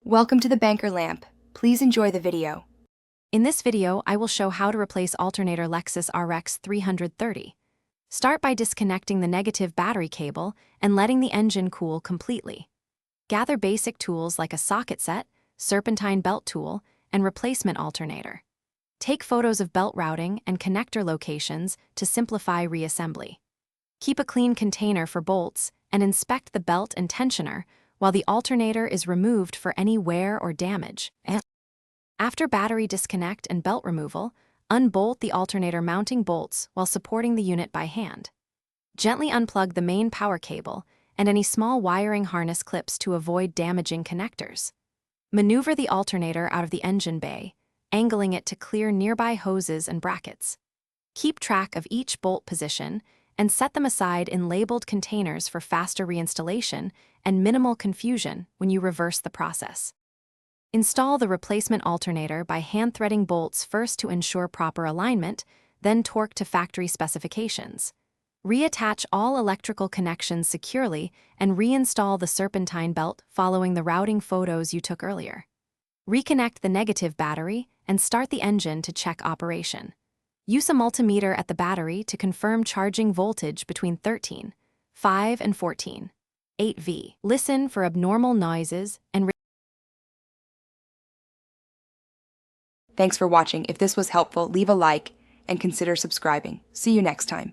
Welcome to the Banker Lamp. Please enjoy the video. In this video, I will show how to replace Alternator Lexus Rx330. Start by disconnecting the negative battery cable and letting the engine cool completely. Gather basic tools like a socket set, serpentine belt tool, and replacement alternator. Take photos of belt routing and connector locations to simplify reassembly. Keep a clean container for bolts and inspect the belt and tensioner while the alternator is removed for any wear or damage. After battery disconnect and belt removal, unbolt the alternator mounting bolts while supporting the unit by hand. Gently unplug the main power cable and any small wiring harness clips to avoid damaging connectors. Maneuver the alternator out of the engine bay, angling it to clear nearby hoses and brackets. Keep track of each bolt position and set them aside in labeled containers for faster reinstallation and minimal confusion when you reverse the process. Install the replacement alternator by hand-threading bolts first to ensure proper alignment, then torque to factory specifications. Reattach all electrical connections securely and reinstall the serpentine belt following the routing photos you took earlier. Reconnect the negative battery and start the engine to check operation. Use a multimeter at the battery to confirm charging voltage between 13.5 and 14.8 V. Listen for abnormal noises and Thanks for watching. If this was helpful, leave a like and consider subscribing. See you next time.